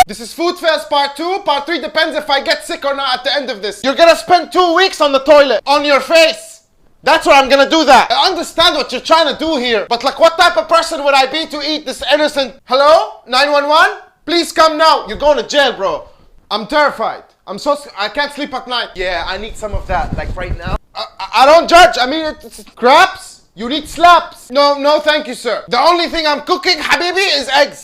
This is food fails part 2. Part 3 depends if I get sick or not at the end of this. You're gonna spend 2 weeks on the toilet. On your face. That's where I'm gonna do that. I understand what you're trying to do here. But like, what type of person would I be to eat this innocent... Hello? 911? Please come now. You're going to jail, bro. I'm terrified. I can't sleep at night. Yeah, I need some of that. Like right now. I don't judge. I mean, it's crabs. You need slaps. No, thank you, sir. The only thing I'm cooking, habibi, is eggs.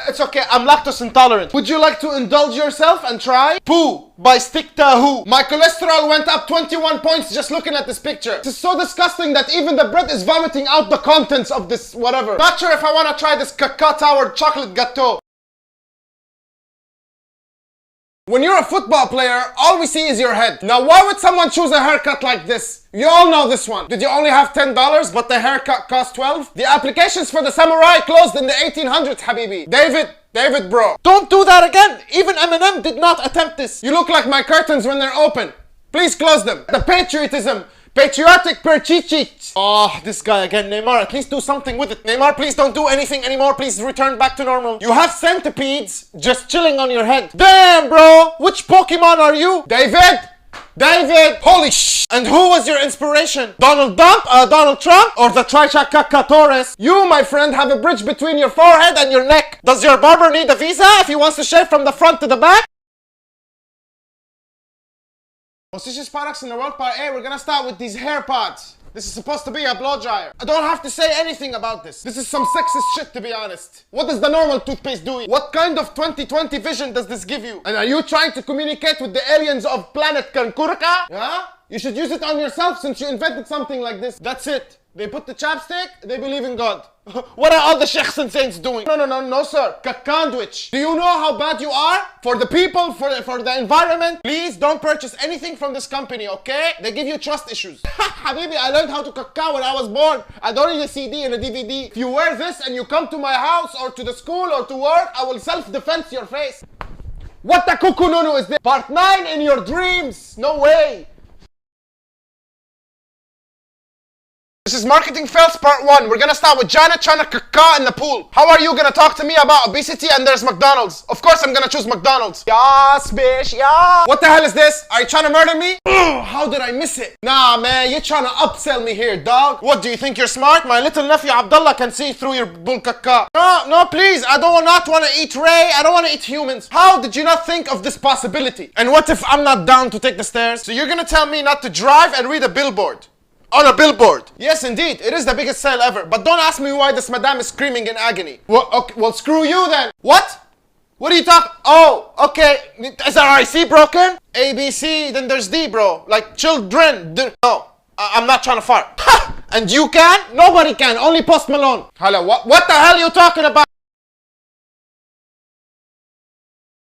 It's okay. I'm lactose intolerant. Would you like to indulge yourself and try? Poo by Stick Tahu. My cholesterol went up 21 points just looking at this picture. This is so disgusting that even the bread is vomiting out the contents of this whatever. Not sure if I want to try this cacao tower chocolate gâteau. When you're a football player, all we see is your head. Now, why would someone choose a haircut like this? You all know this one. Did you only have $10, but the haircut cost 12? The applications for the samurai closed in the 1800s, habibi. David, bro. Don't do that again. Even Eminem did not attempt this. You look like my curtains when they're open. Please close them. The patriotism. Patriotic perchichich. Oh, this guy again. Neymar, at least do something with it. Neymar, please don't do anything anymore. Please return back to normal. You have centipedes just chilling on your head. Damn, bro. Which Pokemon are you? David! Holy sh! And who was your inspiration? Donald Trump? Or the Trichacacatores? You, my friend, have a bridge between your forehead and your neck. Does your barber need a visa if he wants to shave from the front to the back? Most vicious products in the world part A, we're gonna start with these hair pods. This is supposed to be a blow dryer. I don't have to say anything about this. This is some sexist shit, to be honest. What does the normal toothpaste do? What kind of 2020 vision does this give you? And are you trying to communicate with the aliens of planet Kankurka? Yeah? You should use it on yourself since you invented something like this. That's it. They put the chapstick, they believe in God. What are all the sheikhs and saints doing? No, sir. Kakandwich. Do you know how bad you are? For the people, for the environment? Please don't purchase anything from this company, okay? They give you trust issues. Habibi, I learned how to kakao when I was born. I don't need a CD and a DVD. If you wear this and you come to my house or to the school or to work, I will self-defense your face. What the kukununu is this? Part 9 in your dreams. No way. This is Marketing Fails Part 1. We're gonna start with Janet trying to caca in the pool. How are you gonna talk to me about obesity and there's McDonald's? Of course I'm gonna choose McDonald's. Yas, bitch, yeah. What the hell is this? Are you trying to murder me? How did I miss it? Nah, man, you're trying to upsell me here, dog. What, do you think you're smart? My little nephew Abdullah can see through your bull caca. No, please. I don't want to eat Ray. I don't want to eat humans. How did you not think of this possibility? And what if I'm not down to take the stairs? So you're gonna tell me not to drive and read a billboard? On a billboard. Yes, indeed. It is the biggest sale ever. But don't ask me why this madame is screaming in agony. Well, okay, well, screw you then. What? What are you talking? Oh, okay. Is our IC broken? A, B, C, then there's D, bro. Like children. No, I'm not trying to fart. Ha! And you can? Nobody can. Only Post Malone. Hello, what the hell are you talking about?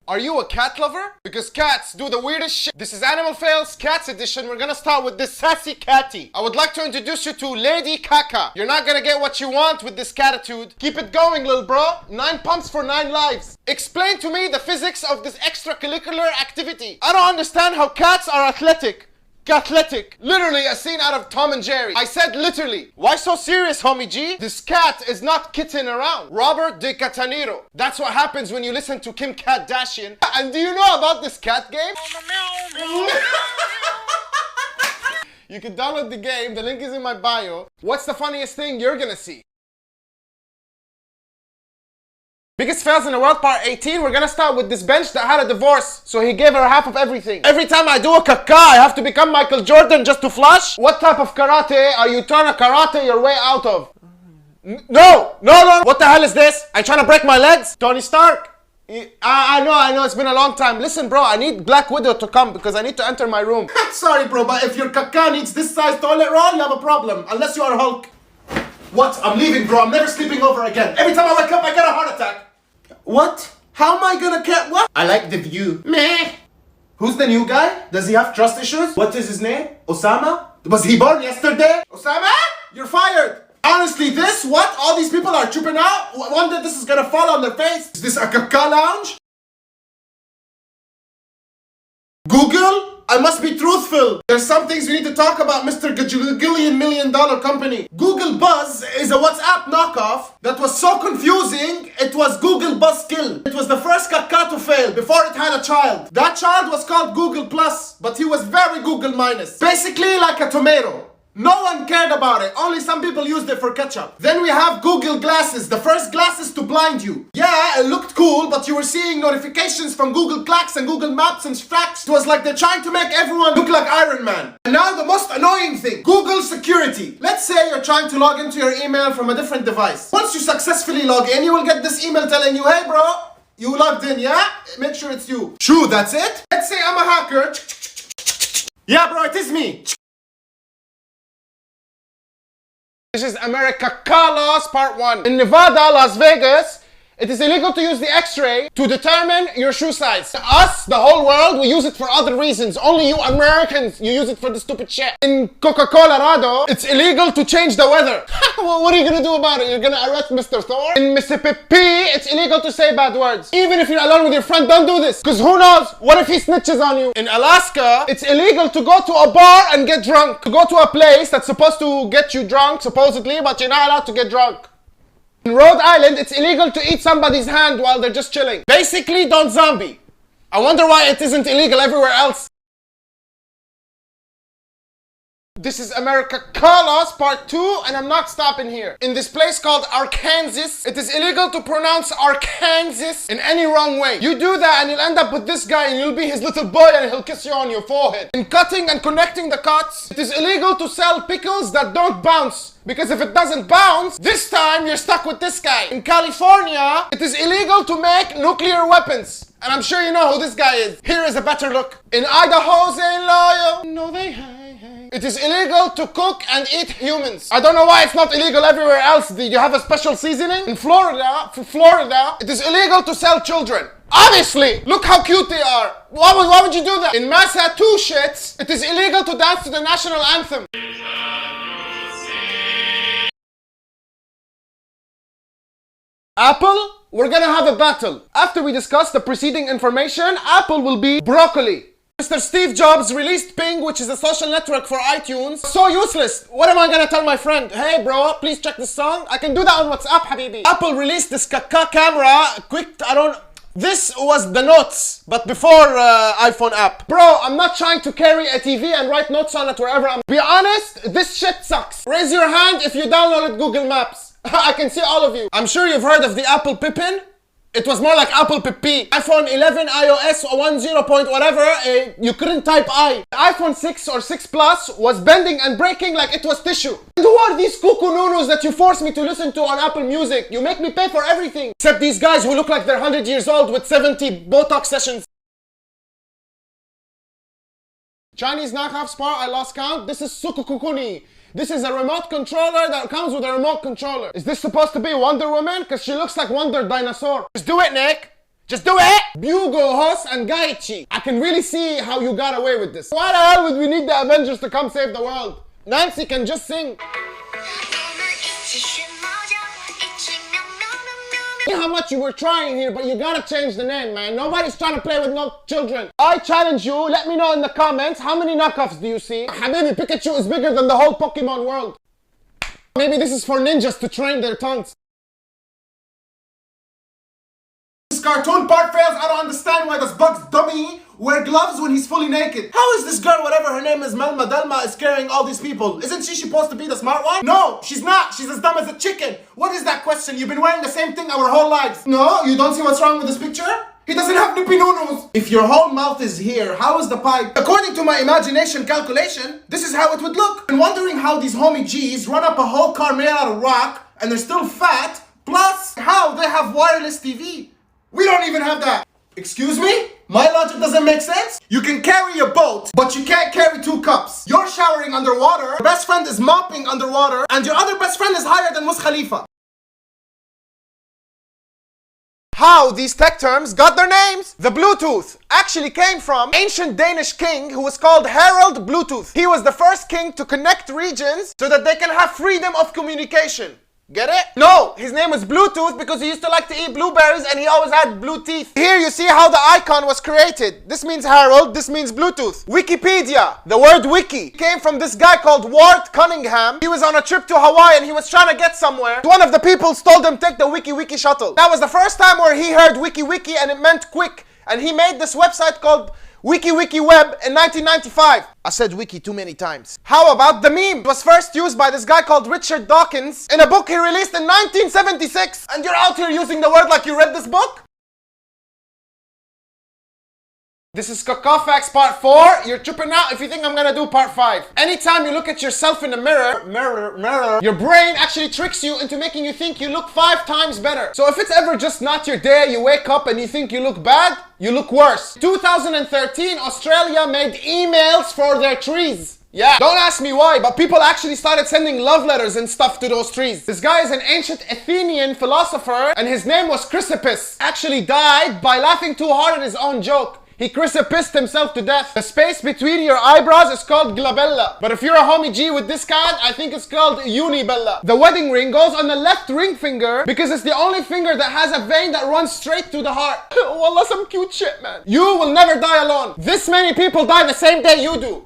Are you a cat lover? Because cats do the weirdest shit. This is Animal Fails Cats Edition. We're gonna start with this sassy catty. I would like to introduce you to Lady Kaka. You're not gonna get what you want with this catitude. Keep it going, little bro. 9 pumps for 9 lives. Explain to me the physics of this extracurricular activity. I don't understand how cats are athletic. Cathletic. Literally a scene out of Tom and Jerry. I said literally. Why so serious, homie G? This cat is not kidding around. Robert De Cataniro. That's what happens when you listen to Kim Kardashian. And do you know about this cat game? You can download the game. The link is in my bio. What's the funniest thing you're gonna see? Biggest fails in the world part 18. We're gonna start with this bench that had a divorce, so he gave her half of everything. Every time I do a caca, I have to become Michael Jordan just to flush. What type of karate are you trying to karate your way out of? No. What the hell is this? Are you trying to break my legs? Tony Stark? I know, it's been a long time. Listen, bro, I need Black Widow to come because I need to enter my room. Sorry, bro, but if your caca needs this size toilet roll, you have a problem. Unless you are Hulk. What? I'm leaving, bro. I'm never sleeping over again. Every time I wake up, I get a heart attack. What? How am I gonna get what? I like the view. Meh. Who's the new guy? Does he have trust issues? What is his name? Osama? Was he born yesterday? Osama? You're fired. Honestly, what? All these people are tripping out? Wonder this is gonna fall on their face. Is this a caca lounge? Google? I must be truthful. There's some things we need to talk about, Mr. Gajillion $1 million company. Google Buzz is a WhatsApp knockoff that was so confusing, it was Google Buzzkill. It was the first caca to fail before it had a child. That child was called Google Plus, but he was very Google minus. Basically like a tomato. No one cared about it, only some people used it for ketchup. Then we have Google Glasses, the first glasses to blind you. Yeah, it looked cool, but you were seeing notifications from Google Clacks and Google Maps and Stacks. It was like they're trying to make everyone look like Iron Man. And now the most annoying thing, Google Security. Let's say you're trying to log into your email from a different device. Once you successfully log in, you will get this email telling you, hey bro, you logged in, yeah? Make sure it's you. True, that's it. Let's say I'm a hacker. Yeah bro, it is me. This is America Laws Part 1. In Nevada, Las Vegas, it is illegal to use the X-ray to determine your shoe size. Us, the whole world, we use it for other reasons. Only you Americans, you use it for the stupid shit. In Colorado, it's illegal to change the weather. Well, what are you gonna do about it? You're gonna arrest Mr. Thor? In Mississippi, it's illegal to say bad words. Even if you're alone with your friend, don't do this. Because who knows? What if he snitches on you? In Alaska, it's illegal to go to a bar and get drunk. To go to a place that's supposed to get you drunk, supposedly, but you're not allowed to get drunk. In Rhode Island, it's illegal to eat somebody's hand while they're just chilling. Basically, don't zombie. I wonder why it isn't illegal everywhere else. This is America Laws Part 2, and I'm not stopping here. In this place called Arkansas, it is illegal to pronounce Arkansas in any wrong way. You do that and you'll end up with this guy and you'll be his little boy and he'll kiss you on your forehead. In cutting and connecting the cuts, it is illegal to sell pickles that don't bounce. Because if it doesn't bounce, this time you're stuck with this guy. In California, it is illegal to make nuclear weapons. And I'm sure you know who this guy is. Here is a better look. In Idaho, they loyal. No, they hate. It is illegal to cook and eat humans. I don't know why it's not illegal everywhere else. Do you have a special seasoning? In Florida, it is illegal to sell children. Obviously! Look how cute they are. Why would you do that? In Massachusetts, it is illegal to dance to the national anthem. Apple, we're gonna have a battle. After we discuss the preceding information, Apple will be broccoli. Mr. Steve Jobs released Ping, which is a social network for iTunes. So useless. What am I gonna tell my friend? Hey bro, please check this song. I can do that on WhatsApp, habibi. Apple released this caca camera. This was the notes, but before iPhone app. Bro, I'm not trying to carry a TV and write notes on it wherever I'm. Be honest, this shit sucks. Raise your hand if you downloaded Google Maps. I can see all of you. I'm sure you've heard of the Apple Pippin. It was more like Apple Pippi. iPhone 11, iOS 10 point whatever, you couldn't type I. iPhone 6 or 6 Plus was bending and breaking like it was tissue. And who are these cuckoo nunus that you force me to listen to on Apple Music? You make me pay for everything. Except these guys who look like they're 100 years old with 70 Botox sessions. Chinese knockoff spar, I lost count. This is Sukukukuni. This is a remote controller that comes with a remote controller. Is this supposed to be Wonder Woman? Because she looks like Wonder Dinosaur. Just do it, Nick. Just do it! Bugo, Hos, and Gaichi. I can really see how you got away with this. Why the hell would we need the Avengers to come save the world? Nancy can just sing. How much you were trying here, but you gotta change the name, man. Nobody's trying to play with no children. I challenge you, let me know in the comments, how many knockoffs do you see? Habibi, Pikachu is bigger than the whole Pokemon world. Maybe this is for ninjas to train their tongues. This cartoon part fails. I don't understand why this Bugs dummy wear gloves when he's fully naked. How is this girl, whatever her name is, Melma Delma, is carrying all these people? Isn't she supposed to be the smart one? No, she's not. She's as dumb as a chicken. What is that question? You've been wearing the same thing our whole lives. No, you don't see what's wrong with this picture? He doesn't have nippy nunus. If your whole mouth is here, how is the pipe? According to my imagination calculation, this is how it would look. I'm wondering how these homie G's run up a whole car made out of rock and they're still fat, plus how they have wireless TV. We don't even have that. Excuse me? My logic doesn't make sense? You can carry a boat, but you can't carry 2 cups. You're showering underwater, your best friend is mopping underwater, and your other best friend is higher than Wiz Khalifa. How these tech terms got their names? The Bluetooth actually came from ancient Danish king who was called Harald Bluetooth. He was the first king to connect regions so that they can have freedom of communication. Get it? No, his name was Bluetooth because he used to like to eat blueberries and he always had blue teeth. Here you see how the icon was created. This means Harold, this means Bluetooth. Wikipedia, the word wiki, came from this guy called Ward Cunningham. He was on a trip to Hawaii and he was trying to get somewhere. One of the people told him take the wiki shuttle. That was the first time where he heard wiki and it meant quick. And he made this website called Web in 1995. I said wiki too many times. How about the meme? It was first used by this guy called Richard Dawkins in a book he released in 1976. And you're out here using the word like you read this book? This is Knockoff part 4. You're tripping out if you think I'm gonna do part 5. Anytime you look at yourself in the mirror, your brain actually tricks you into making you think you look 5 times better. So if it's ever just not your day, you wake up and you think you look bad, you look worse. 2013, Australia made emails for their trees. Yeah, don't ask me why, but people actually started sending love letters and stuff to those trees. This guy is an ancient Athenian philosopher and his name was Chrysippus. Actually died by laughing too hard at his own joke. He Chrysippused himself to death. The space between your eyebrows is called glabella. But if you're a homie G with this kind, I think it's called unibella. The wedding ring goes on the left ring finger because it's the only finger that has a vein that runs straight to the heart. Wallah, some cute shit, man. You will never die alone. This many people die the same day you do.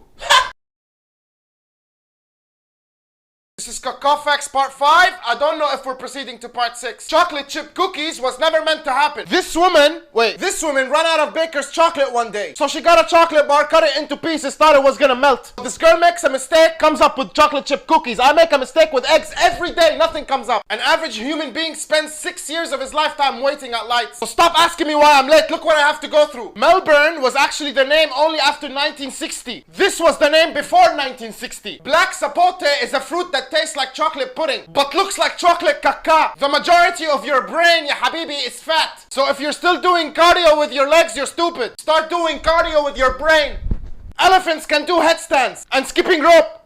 This is Knockoff part 5. I don't know if we're proceeding to part 6. Chocolate chip cookies was never meant to happen. This woman ran out of baker's chocolate one day. So she got a chocolate bar, cut it into pieces, thought it was gonna melt. This girl makes a mistake, comes up with chocolate chip cookies. I make a mistake with eggs every day, nothing comes up. An average human being spends 6 years of his lifetime waiting at lights. So stop asking me why I'm late, look what I have to go through. Melbourne was actually the name only after 1960. This was the name before 1960. Black sapote is a fruit that tastes like chocolate pudding, but looks like chocolate caca. The majority of your brain, ya habibi, is fat. So if you're still doing cardio with your legs, you're stupid. Start doing cardio with your brain. Elephants can do headstands and skipping rope.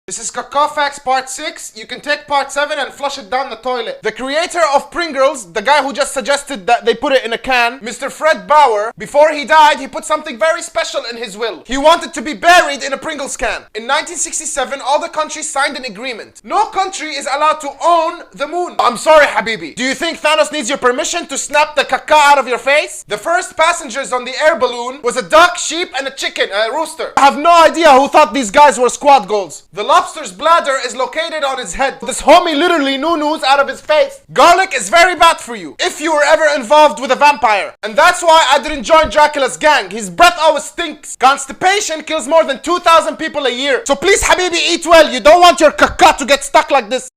This is Knockoff part 6. You can take part 7 and flush it down the toilet. The creator of Pringles, the guy who just suggested that they put it in a can, Mr. Fred Bauer, before he died, he put something very special in his will. He wanted to be buried in a Pringles can. In 1967, all the countries signed an agreement. No country is allowed to own the moon. I'm sorry, Habibi. Do you think Thanos needs your permission to snap the caca out of your face? The first passengers on the air balloon was a duck, sheep, and a chicken, a rooster. I have no idea who thought these guys were squad goals. The lobster's bladder is located on his head. This homie literally noo-noos out of his face. Garlic is very bad for you if you were ever involved with a vampire. And that's why I didn't join Dracula's gang. His breath always stinks. Constipation kills more than 2,000 people a year. So please, Habibi, eat well. You don't want your caca to get stuck like this.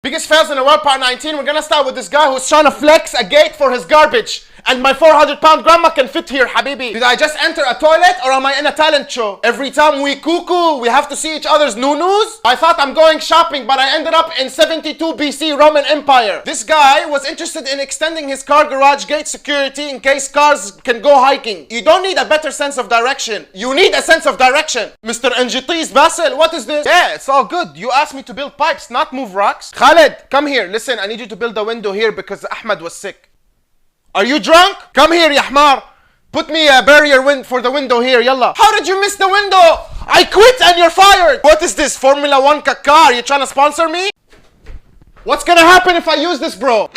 Biggest fails in the world part 19. We're gonna start with this guy who's trying to flex a gate for his garbage. And my 400-pound grandma can fit here, Habibi. Did I just enter a toilet or am I in a talent show? Every time we cuckoo, we have to see each other's noo-noos? I thought I'm going shopping, but I ended up in 72 BC Roman Empire. This guy was interested in extending his car garage gate security in case cars can go hiking. You don't need a better sense of direction. You need a sense of direction. Mr. NGT's Basil, what is this? Yeah, it's all good. You asked me to build pipes, not move rocks. Khaled, come here. Listen, I need you to build a window here because Ahmed was sick. Are you drunk? Come here, ya Ahmar. Put me a barrier for the window here, yalla. How did you miss the window? I quit and you're fired. What is this, Formula 1 caca? Are you trying to sponsor me? What's gonna happen if I use this, bro?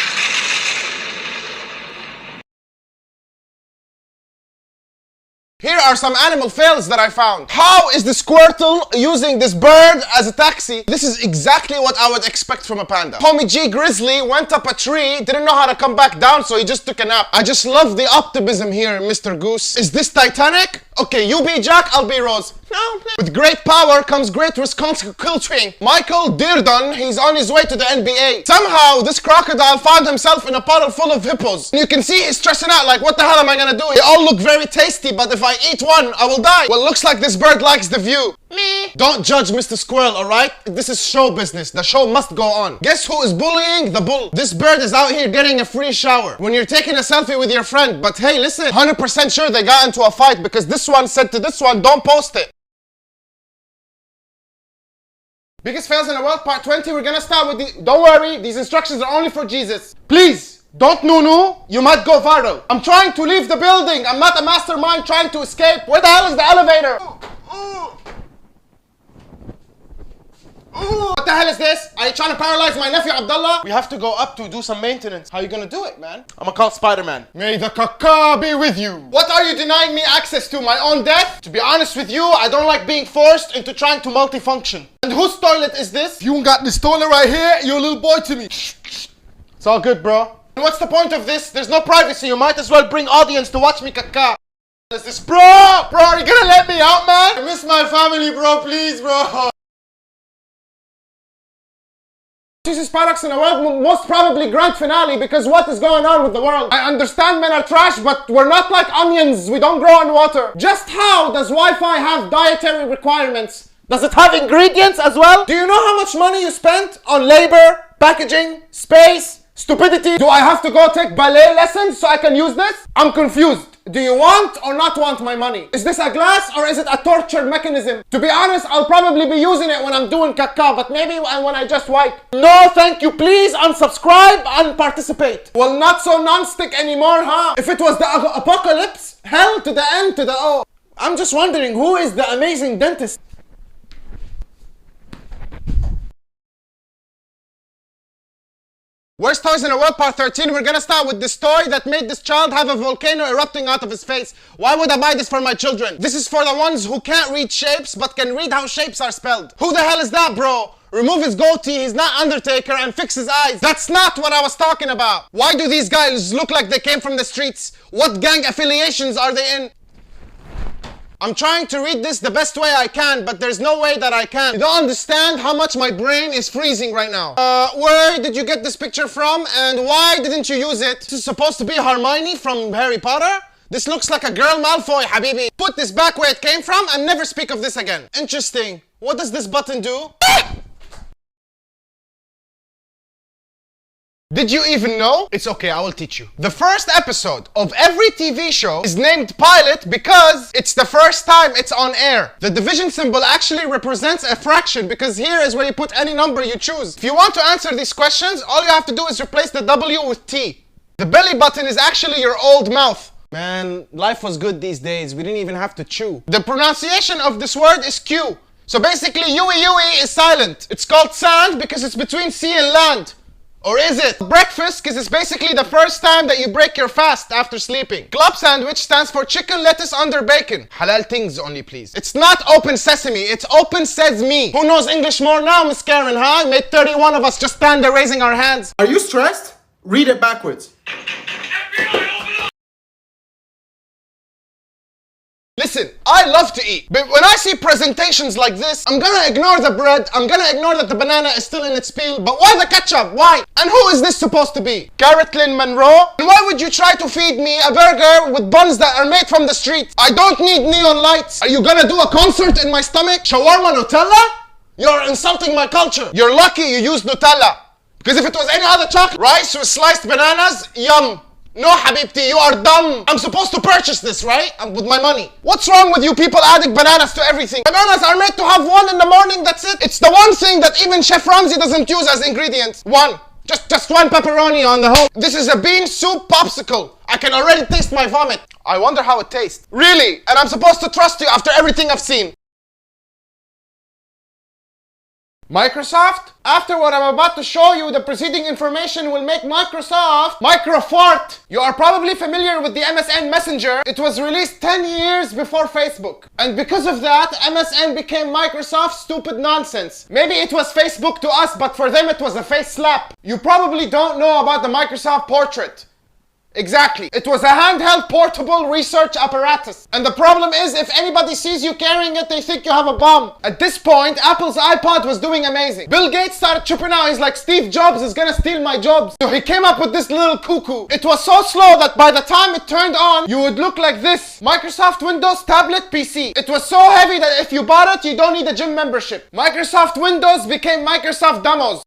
Here are some animal fails that I found. How is the Squirtle using this bird as a taxi? This is exactly what I would expect from a panda. Homie G Grizzly went up a tree, didn't know how to come back down, so he just took a nap. I just love the optimism here, Mr. Goose. Is this Titanic? Okay, you be Jack, I'll be Rose. No. With great power comes great responsibility. Michael Dearden, he's on his way to the NBA. Somehow, this crocodile found himself in a puddle full of hippos. And you can see he's stressing out, like, what the hell am I gonna do? They all look very tasty, but if I eat one, I will die. Well, looks like this bird likes the view. Me. Don't judge Mr. Squirrel, alright? This is show business. The show must go on. Guess who is bullying? The bull. This bird is out here getting a free shower when you're taking a selfie with your friend. But hey, listen, 100% sure they got into a fight because this one said to this one, don't post it. Biggest fails in the world, part 20. We're gonna start with the... Don't worry, these instructions are only for Jesus. Please, don't noo-noo. You might go viral. I'm trying to leave the building. I'm not a mastermind trying to escape. Where the hell is the elevator? hell is this? Are you trying to paralyze my nephew Abdullah? We have to go up to do some maintenance. How are you gonna do it, man? I'm gonna call Spider-Man. May the caca be with you. What are you denying me access to? My own death? To be honest with you, I don't like being forced into trying to multifunction. And whose toilet is this? You got this toilet right here, you're a little boy to me. It's all good, bro. What's the point of this? There's no privacy. You might as well bring audience to watch me caca. Is this, bro? Bro, are you gonna let me out, man? I miss my family, bro. Please, bro. Jesus products in the world, most probably grand finale, because what is going on with the world? I understand men are trash, but we're not like onions. We don't grow in water. Just how does Wi-Fi have dietary requirements? Does it have ingredients as well? Do you know how much money you spent on labor, packaging, space, stupidity? Do I have to go take ballet lessons so I can use this? I'm confused. Do you want or not want my money? Is this a glass or is it a tortured mechanism? To be honest, I'll probably be using it when I'm doing caca, but maybe when I just wipe. No, thank you. Please unsubscribe and participate. Well, not so non-stick anymore, huh? If it was the apocalypse, hell to the N to the O. I'm just wondering, who is the amazing dentist? Worst toys in the world, part 13. We're gonna start with this toy that made this child have a volcano erupting out of his face. Why would I buy this for my children? This is for the ones who can't read shapes but can read how shapes are spelled. Who the hell is that, bro? Remove his goatee, he's not Undertaker, and fix his eyes. That's not what I was talking about. Why do these guys look like they came from the streets? What gang affiliations are they in? I'm trying to read this the best way I can, but there's no way that I can. You don't understand how much my brain is freezing right now. Where did you get this picture from? And why didn't you use it? This is supposed to be Hermione from Harry Potter? This looks like a girl Malfoy, habibi. Put this back where it came from and never speak of this again. Interesting. What does this button do? Did you even know? It's okay, I will teach you. The first episode of every TV show is named pilot because it's the first time it's on air. The division symbol actually represents a fraction because here is where you put any number you choose. If you want to answer these questions, all you have to do is replace the W with T. The belly button is actually your old mouth. Man, life was good these days. We didn't even have to chew. The pronunciation of this word is Q. So basically, Yui is silent. It's called sand because it's between sea and land. Or is it? Breakfast, because it's basically the first time that you break your fast after sleeping. Club sandwich stands for chicken lettuce under bacon. Halal things only, please. It's not open sesame, it's open sesame. Who knows English more now, Miss Karen, huh? Made 31 of us just stand there raising our hands. Are you stressed? Read it backwards. Listen, I love to eat, but when I see presentations like this, I'm gonna ignore the bread, I'm gonna ignore that the banana is still in its peel, but why the ketchup? Why? And who is this supposed to be? Carrotlyn Monroe? And why would you try to feed me a burger with buns that are made from the street? I don't need neon lights. Are you gonna do a concert in my stomach? Shawarma Nutella? You're insulting my culture. You're lucky you used Nutella. Because if it was any other chocolate, rice with sliced bananas, yum. No, Habibti, you are dumb. I'm supposed to purchase this, right? With my money. What's wrong with you people adding bananas to everything? Bananas are made to have one in the morning, that's it. It's the one thing that even Chef Ramsay doesn't use as ingredients. One. Just one pepperoni on the whole. This is a bean soup popsicle. I can already taste my vomit. I wonder how it tastes. Really? And I'm supposed to trust you after everything I've seen. Microsoft? After what I'm about to show you, the preceding information will make Microsoft microfart. You are probably familiar with the MSN Messenger. It was released 10 years before Facebook. And because of that, MSN became Microsoft's stupid nonsense. Maybe it was Facebook to us, but for them it was a face slap. You probably don't know about the Microsoft Portrait. Exactly. It was a handheld portable research apparatus. And the problem is, if anybody sees you carrying it, they think you have a bomb. At this point, Apple's iPod was doing amazing. Bill Gates started tripping out. He's like, Steve Jobs is gonna steal my jobs. So he came up with this little cuckoo. It was so slow that by the time it turned on, you would look like this. Microsoft Windows Tablet PC. It was so heavy that if you bought it, you don't need a gym membership. Microsoft Windows became Microsoft Demos.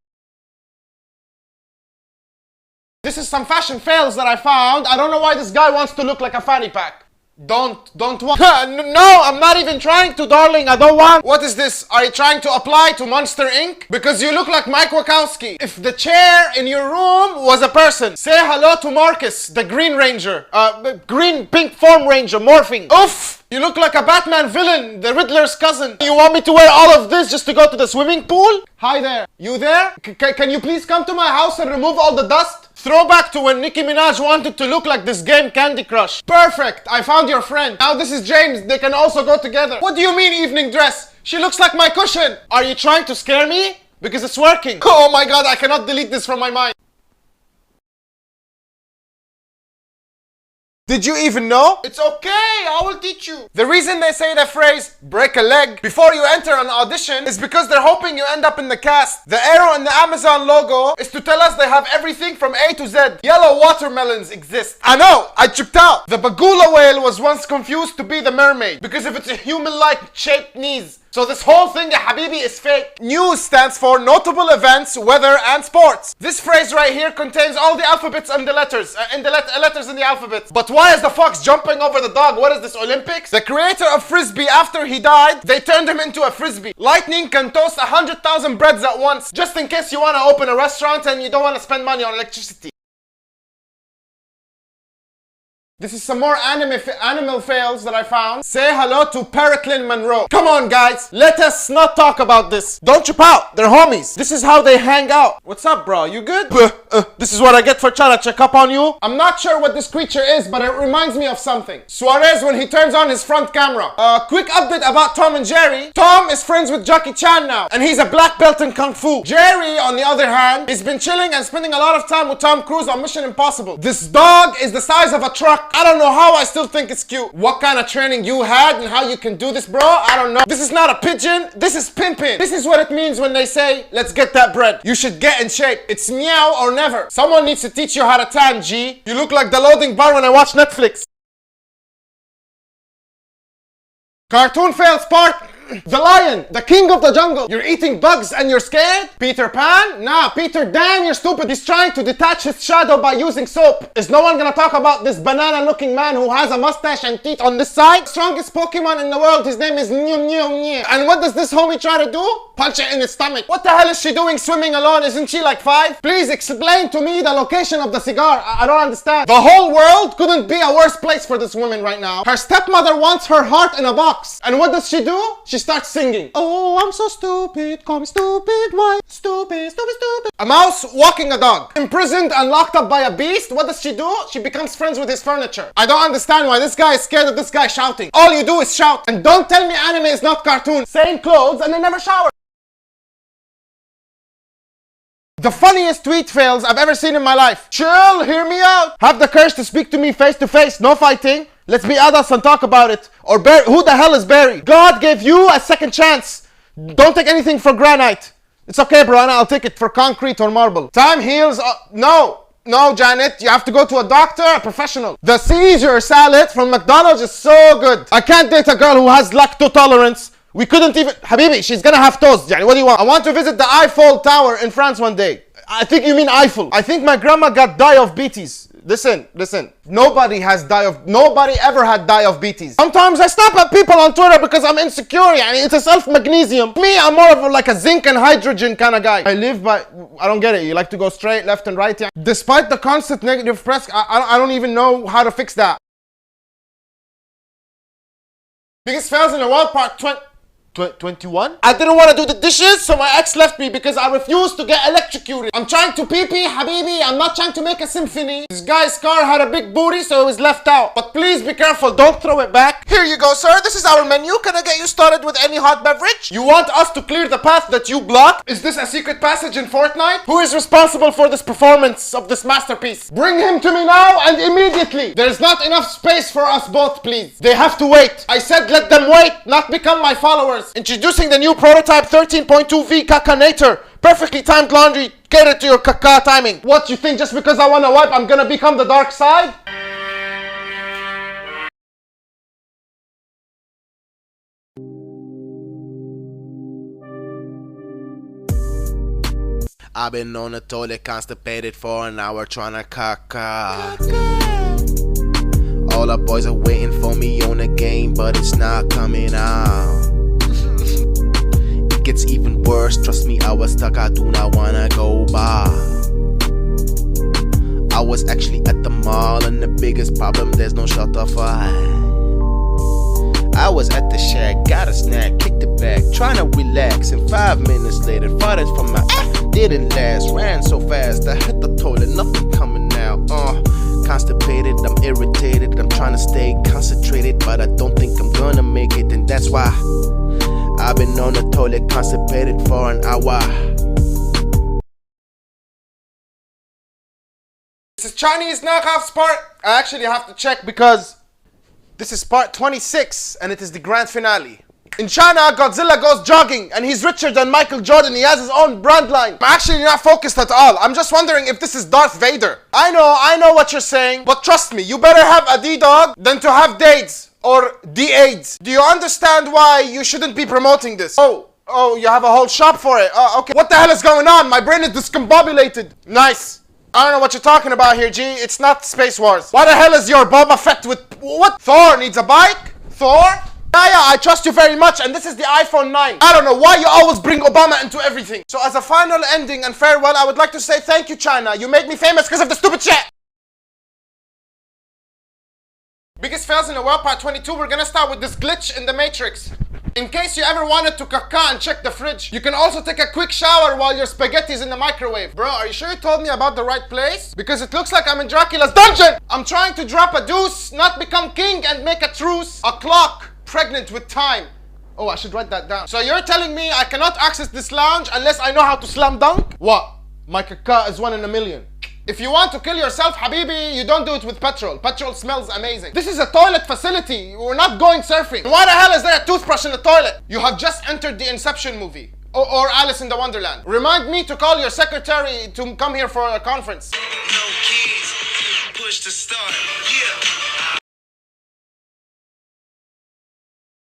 This is some fashion fails that I found. I don't know why this guy wants to look like a fanny pack. Don't want. No, I'm not even trying to, darling. I don't want. What is this? Are you trying to apply to Monster Inc? Because you look like Mike Wachowski. If the chair in your room was a person, say hello to Marcus, the Green Ranger. Green Pink Form Ranger, morphing. Oof! You look like a Batman villain, the Riddler's cousin. You want me to wear all of this just to go to the swimming pool? Hi there. You there? Can you please come to my house and remove all the dust? Throwback to when Nicki Minaj wanted to look like this game Candy Crush. Perfect. I found your friend. Now this is James. They can also go together. What do you mean evening dress? She looks like my cushion. Are you trying to scare me? Because it's working. Oh my god, I cannot delete this from my mind. Did you even know? It's okay, I will teach you. The reason they say the phrase, break a leg, before you enter an audition is because they're hoping you end up in the cast. The arrow in the Amazon logo is to tell us they have everything from A to Z. Yellow watermelons exist. I know, I tripped out. The Bagula whale was once confused to be the mermaid because of its human-like shaped knees. So this whole thing, ya habibi, is fake. News stands for notable events, weather, and sports. This phrase right here contains all the alphabets and the letters, letters in the alphabet. But why is the fox jumping over the dog? What is this, Olympics? The creator of Frisbee, after he died, they turned him into a Frisbee. Lightning can toast 100,000 breads at once, just in case you want to open a restaurant and you don't want to spend money on electricity. This is some more animal fails that I found. Say hello to Pereklin Monroe. Come on, guys. Let us not talk about this. Don't trip out. They're homies. This is how they hang out. What's up, bro? You good? This is what I get for trying to check up on you. I'm not sure what this creature is, but it reminds me of something. Suarez when he turns on his front camera. Quick update about Tom and Jerry. Tom is friends with Jackie Chan now, and he's a black belt in Kung Fu. Jerry, on the other hand, has been chilling and spending a lot of time with Tom Cruise on Mission Impossible. This dog is the size of a truck. I don't know how I still think it's cute. What kind of training you had and how you can do this, bro? I don't know. This is not a pigeon. This is pimpin'. This is what it means when they say, let's get that bread. You should get in shape. It's meow or never. Someone needs to teach you how to tan, G. You look like the loading bar when I watch Netflix. Cartoon fails part. The lion, the king of the jungle. You're eating bugs and you're scared? Peter Pan? Nah, Peter, damn, you're stupid. He's trying to detach his shadow by using soap. Is no one gonna talk about this banana-looking man who has a mustache and teeth on this side? Strongest Pokemon in the world, his name is Nye. And what does this homie try to do? Punch it in his stomach. What the hell is she doing swimming alone? Isn't she like 5? Please explain to me the location of the cigar. I don't understand. The whole world couldn't be a worse place for this woman right now. Her stepmother wants her heart in a box. And what does she do? She starts singing. Oh, I'm so stupid, call me stupid, why? Stupid. A mouse walking a dog. Imprisoned and locked up by a beast, what does she do? She becomes friends with his furniture. I don't understand why this guy is scared of this guy shouting. All you do is shout. And don't tell me anime is not cartoon. Same clothes and they never shower. The funniest tweet fails I've ever seen in my life. Chill, hear me out. Have the courage to speak to me face to face, no fighting. Let's be adults and talk about it. Or Barry, who the hell is Barry? God gave you a second chance. Don't take anything for granite. It's okay, bro, I'll take it for concrete or marble. Time heals. No, Janet, you have to go to a doctor, a professional. The Caesar salad from McDonald's is so good. I can't date a girl who has lactose tolerance. We couldn't even... Habibi, she's gonna have toast. Yani, what do you want? I want to visit the Eiffel Tower in France one day. I think you mean Eiffel. I think my grandma got diabetes. Listen. Nobody ever had diabetes. Sometimes I stop at people on Twitter because I'm insecure. Yani, it's a self-magnesium. Me, I'm more of like a zinc and hydrogen kind of guy. I live by... I don't get it. You like to go straight, left and right. Yeah. Despite the constant negative press, I don't even know how to fix that. Biggest fails in the world, part 21? I didn't want to do the dishes, so my ex left me because I refused to get electrocuted. I'm trying to pee-pee, habibi. I'm not trying to make a symphony. This guy's car had a big booty, so it was left out. But please be careful, don't throw it back. Here you go, sir. This is our menu. Can I get you started with any hot beverage? You want us to clear the path that you blocked? Is this a secret passage in Fortnite? Who is responsible for this performance of this masterpiece? Bring him to me now and immediately. There's not enough space for us both, please. They have to wait. I said let them wait, not become my followers. Introducing the new prototype 13.2V Kakanator. Perfectly timed laundry, catered to your kaka timing. What, you think just because I want to wipe, I'm gonna become the dark side? I've been on the toilet constipated for an hour trying to caca. All the boys are waiting for me on the game, but it's not coming out. It gets even worse, trust me, I was stuck, I do not wanna go by. I was actually at the mall, and the biggest problem, there's no shelter for hide. I was at the shack, got a snack, kicked it back, trying to relax, and 5 minutes later, farted from my didn't last, ran so fast, I hit the toilet, nothing coming out. Constipated, I'm irritated, I'm trying to stay concentrated, but I don't think I'm gonna make it, and that's why I've been on the toilet constipated for an hour. This is Chinese knockoffs part. I actually have to check because this is part 26 and it is the grand finale. In China, Godzilla goes jogging and he's richer than Michael Jordan. He has his own brand line. I'm actually not focused at all. I'm just wondering if this is Darth Vader. I know what you're saying, but trust me, you better have a D-Dog than to have Dades or D-AIDS. Do you understand why you shouldn't be promoting this? Oh, you have a whole shop for it. Oh, okay. What the hell is going on? My brain is discombobulated. Nice. I don't know what you're talking about here, G. It's not Space Wars. Why the hell is your Boba Fett with... What? Thor needs a bike? Thor? Yeah, I trust you very much, and this is the iPhone 9. I don't know why you always bring Obama into everything. So as a final ending and farewell, I would like to say thank you, China. You made me famous because of the stupid shit. Biggest fails in the world, part 22. We're gonna start with this glitch in the Matrix. In case you ever wanted to caca and check the fridge, you can also take a quick shower while your spaghetti's in the microwave. Bro, are you sure you told me about the right place? Because it looks like I'm in Dracula's dungeon! I'm trying to drop a deuce, not become king and make a truce. A clock, pregnant with time. Oh, I should write that down. So you're telling me I cannot access this lounge unless I know how to slam dunk? What? My caca is 1 in a million. If you want to kill yourself, Habibi, you don't do it with petrol. Petrol smells amazing. This is a toilet facility. We're not going surfing. Why the hell is there a toothbrush in the toilet? You have just entered the Inception movie. Or Alice in the Wonderland. Remind me to call your secretary to come here for a conference. No keys. Push to start. Yeah.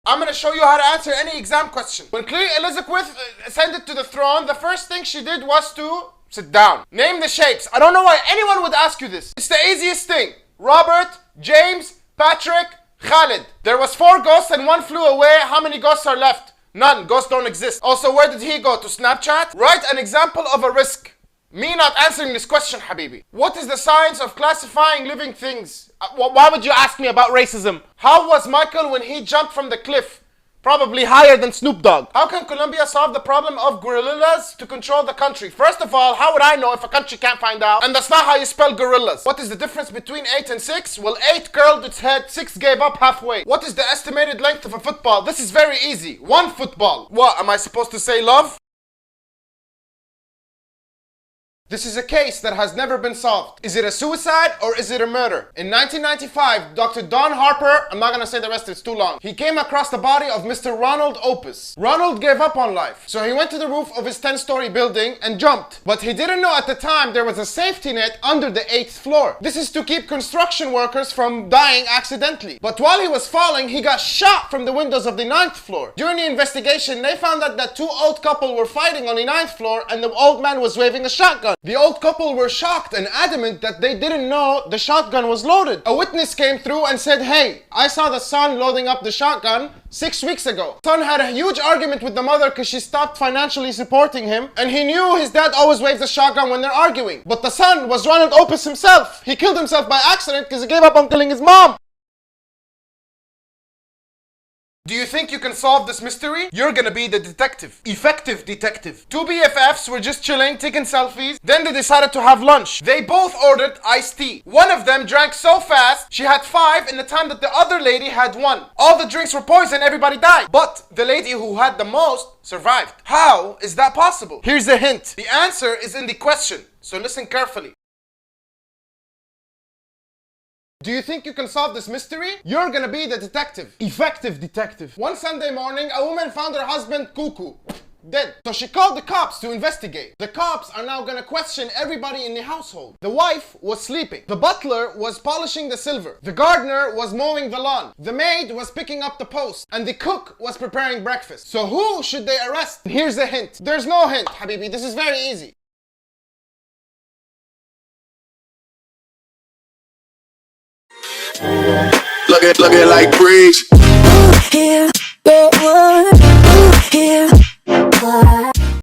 I'm gonna show you how to answer any exam question. When Queen Elizabeth ascended to the throne, the first thing she did was to sit down. Name the shapes. I don't know why anyone would ask you this. It's the easiest thing. Robert, James, Patrick, Khalid. There was 4 ghosts and 1 flew away. How many ghosts are left? None. Ghosts don't exist. Also, where did he go? To Snapchat? Write an example of a risk. Me not answering this question, Habibi. What is the science of classifying living things? Why would you ask me about racism? How was Michael when he jumped from the cliff? Probably higher than Snoop Dogg. How can Colombia solve the problem of gorillas to control the country? First of all, how would I know if a country can't find out? And that's not how you spell gorillas. What is the difference between 8 and 6? Well, 8 curled its head, 6 gave up halfway. What is the estimated length of a football? This is very easy. 1 football. What, am I supposed to say love? This is a case that has never been solved. Is it a suicide or is it a murder? In 1995, Dr. Don Harper, I'm not gonna say the rest, it's too long. He came across the body of Mr. Ronald Opus. Ronald gave up on life, so he went to the roof of his 10-story building and jumped. But he didn't know at the time there was a safety net under the 8th floor. This is to keep construction workers from dying accidentally. But while he was falling, he got shot from the windows of the 9th floor. During the investigation, they found out that 2 old couple were fighting on the 9th floor and the old man was waving a shotgun. The old couple were shocked and adamant that they didn't know the shotgun was loaded. A witness came through and said, hey, I saw the son loading up the shotgun 6 weeks ago. Son had a huge argument with the mother because she stopped financially supporting him, and he knew his dad always waves the shotgun when they're arguing. But the son was Ronald Opus himself. He killed himself by accident because he gave up on killing his mom. Do you think you can solve this mystery? You're gonna be the detective. Effective detective. 2 BFFs were just chilling, taking selfies. Then they decided to have lunch. They both ordered iced tea. One of them drank so fast, she had 5 in the time that the other lady had 1. All the drinks were poison, everybody died. But the lady who had the most survived. How is that possible? Here's a hint. The answer is in the question, so listen carefully. Do you think you can solve this mystery? You're gonna be the detective. Effective detective. One Sunday morning, a woman found her husband cuckoo. Dead. So she called the cops to investigate. The cops are now gonna question everybody in the household. The wife was sleeping. The butler was polishing the silver. The gardener was mowing the lawn. The maid was picking up the post. And the cook was preparing breakfast. So who should they arrest? Here's a hint. There's no hint, Habibi. This is very easy. Look it like breeze. Here, here.